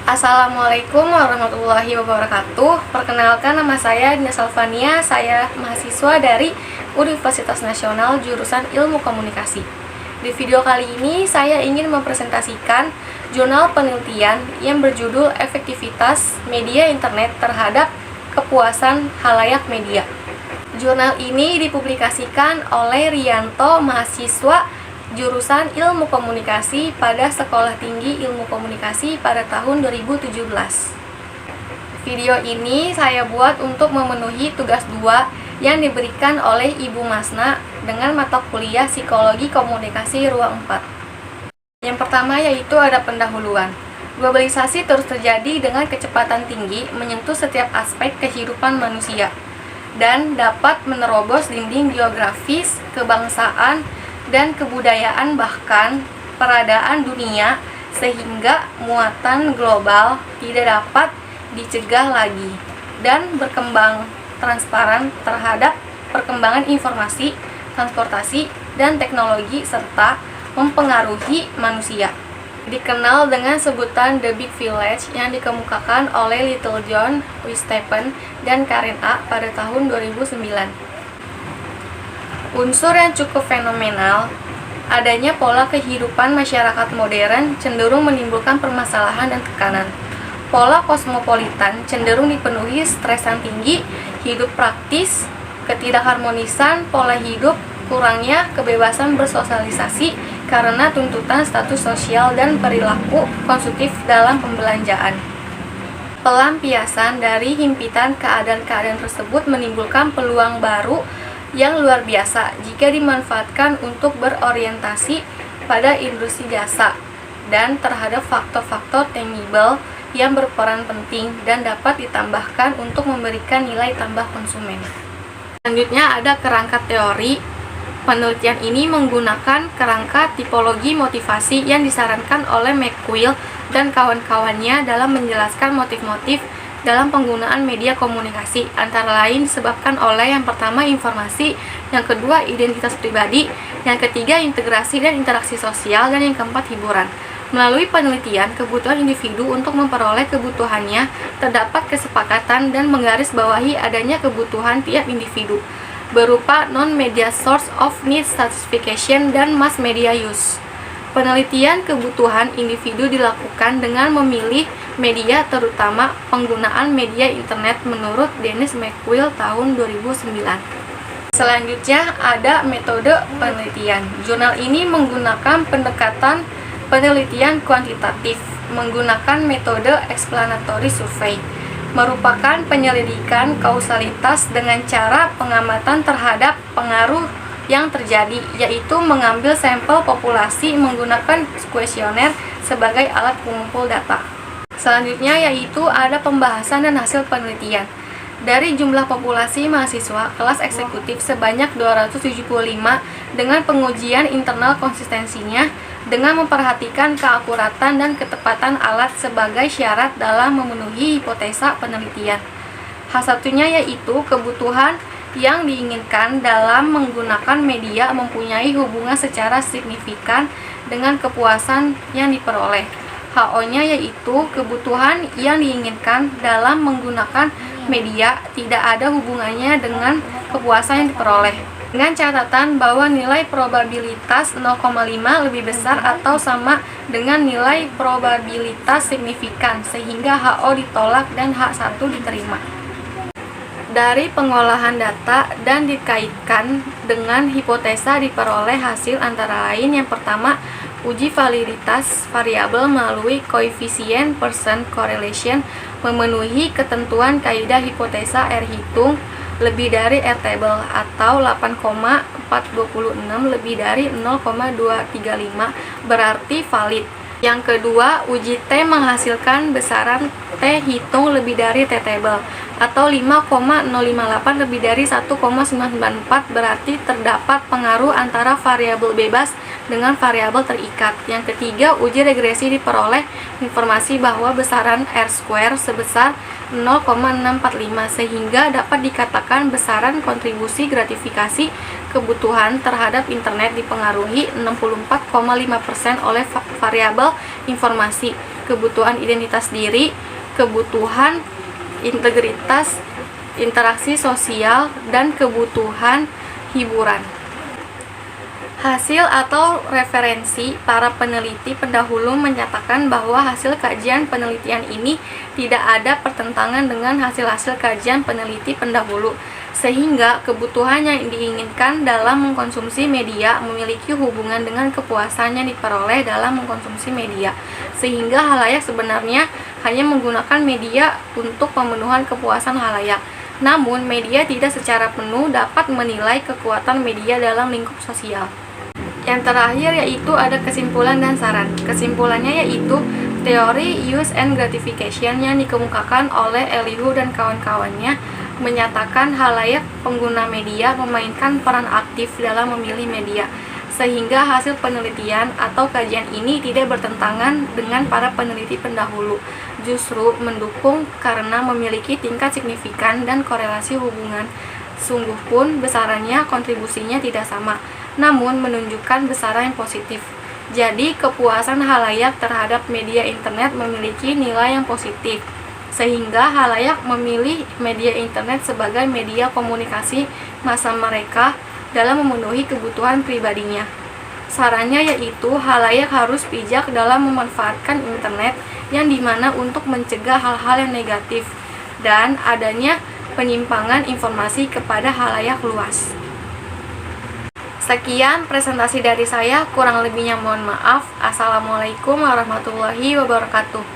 Assalamualaikum warahmatullahi wabarakatuh. Perkenalkan, nama saya Dina Salvania. Saya mahasiswa dari Universitas Nasional jurusan Ilmu Komunikasi. Di video kali ini saya ingin mempresentasikan jurnal penelitian yang berjudul Efektivitas Media Internet Terhadap Kepuasan Khalayak Media. Jurnal ini dipublikasikan oleh Rianto, mahasiswa jurusan Ilmu Komunikasi pada Sekolah Tinggi Ilmu Komunikasi pada tahun 2017. Video ini saya buat untuk memenuhi tugas 2 yang diberikan oleh Ibu Masna dengan mata kuliah Psikologi Komunikasi Ruang 4. Yang pertama yaitu ada pendahuluan. Globalisasi terus terjadi dengan kecepatan tinggi menyentuh setiap aspek kehidupan manusia dan dapat menerobos dinding geografis, kebangsaan, dan kebudayaan bahkan peradaan dunia sehingga muatan global tidak dapat dicegah lagi dan berkembang transparan terhadap perkembangan informasi, transportasi, dan teknologi serta mempengaruhi manusia. Dikenal dengan sebutan The Big Village yang dikemukakan oleh Littlejohn, Stephen, dan Karen A. pada tahun 2009. Unsur yang cukup fenomenal, adanya pola kehidupan masyarakat modern cenderung menimbulkan permasalahan dan tekanan. Pola kosmopolitan cenderung dipenuhi stres yang tinggi, hidup praktis, ketidakharmonisan pola hidup, kurangnya kebebasan bersosialisasi karena tuntutan status sosial dan perilaku konsumtif dalam pembelanjaan. Pelampiasan dari himpitan keadaan-keadaan tersebut menimbulkan peluang baru yang luar biasa jika dimanfaatkan untuk berorientasi pada industri jasa dan terhadap faktor-faktor tangible yang berperan penting dan dapat ditambahkan untuk memberikan nilai tambah konsumen. Selanjutnya ada kerangka teori. Penelitian ini menggunakan kerangka tipologi motivasi yang disarankan oleh McQuill dan kawan-kawannya dalam menjelaskan motif-motif dalam penggunaan media komunikasi, antara lain disebabkan oleh yang pertama informasi, yang kedua identitas pribadi, yang ketiga integrasi dan interaksi sosial, dan yang keempat hiburan. Melalui penelitian, kebutuhan individu untuk memperoleh kebutuhannya terdapat kesepakatan dan menggarisbawahi adanya kebutuhan tiap individu berupa non-media source of need satisfaction dan mass media use. Penelitian kebutuhan individu dilakukan dengan memilih media, terutama penggunaan media internet menurut Dennis McQuill tahun 2009. Selanjutnya ada metode penelitian. Jurnal ini menggunakan pendekatan penelitian kuantitatif menggunakan metode explanatory survey, merupakan penyelidikan kausalitas dengan cara pengamatan terhadap pengaruh yang terjadi, yaitu mengambil sampel populasi menggunakan kuesioner sebagai alat pengumpul data. Selanjutnya yaitu ada pembahasan dan hasil penelitian. Dari jumlah populasi mahasiswa kelas eksekutif sebanyak 275 dengan pengujian internal konsistensinya dengan memperhatikan keakuratan dan ketepatan alat sebagai syarat dalam memenuhi hipotesa penelitian. Hal satunya yaitu kebutuhan yang diinginkan dalam menggunakan media mempunyai hubungan secara signifikan dengan kepuasan yang diperoleh. HO-nya yaitu kebutuhan yang diinginkan dalam menggunakan media tidak ada hubungannya dengan kepuasan yang diperoleh. Dengan catatan bahwa nilai probabilitas 0,5 lebih besar atau sama dengan nilai probabilitas signifikan sehingga HO ditolak dan H1 diterima. Dari pengolahan data dan dikaitkan dengan hipotesa diperoleh hasil antara lain yang pertama, uji validitas variabel melalui koefisien Pearson correlation memenuhi ketentuan kaidah hipotesa R hitung lebih dari R table atau 8,426 lebih dari 0,235 berarti valid. Yang kedua, uji T menghasilkan besaran T hitung lebih dari T table atau 5,058 lebih dari 1,994 berarti terdapat pengaruh antara variabel bebas dengan variabel terikat. Yang ketiga, uji regresi diperoleh informasi bahwa besaran R² sebesar 0,645 sehingga dapat dikatakan besaran kontribusi gratifikasi kebutuhan terhadap internet dipengaruhi 64,5% oleh variabel informasi kebutuhan identitas diri, kebutuhan integritas, interaksi sosial, dan kebutuhan hiburan. Hasil atau referensi para peneliti pendahulu menyatakan bahwa hasil kajian penelitian ini tidak ada pertentangan dengan hasil-hasil kajian peneliti pendahulu, sehingga kebutuhan yang diinginkan dalam mengkonsumsi media memiliki hubungan dengan kepuasan yang diperoleh dalam mengkonsumsi media, sehingga halayak sebenarnya hanya menggunakan media untuk pemenuhan kepuasan halayak. Namun, media tidak secara penuh dapat menilai kekuatan media dalam lingkup sosial. Yang terakhir yaitu ada kesimpulan dan saran. Kesimpulannya yaitu teori use and gratification yang dikemukakan oleh Elihu dan kawan-kawannya menyatakan halayak pengguna media memainkan peran aktif dalam memilih media, sehingga hasil penelitian atau kajian ini tidak bertentangan dengan para peneliti pendahulu, justru mendukung karena memiliki tingkat signifikan dan korelasi hubungan. Sungguh pun besarannya kontribusinya tidak sama, namun menunjukkan besaran yang positif. Jadi kepuasan halayak terhadap media internet memiliki nilai yang positif, sehingga halayak memilih media internet sebagai media komunikasi massa mereka dalam memenuhi kebutuhan pribadinya. Sarannya yaitu halayak harus bijak dalam memanfaatkan internet yang dimana untuk mencegah hal-hal yang negatif dan adanya penyimpangan informasi kepada halayak luas. Sekian presentasi dari saya, kurang lebihnya mohon maaf. Assalamualaikum warahmatullahi wabarakatuh.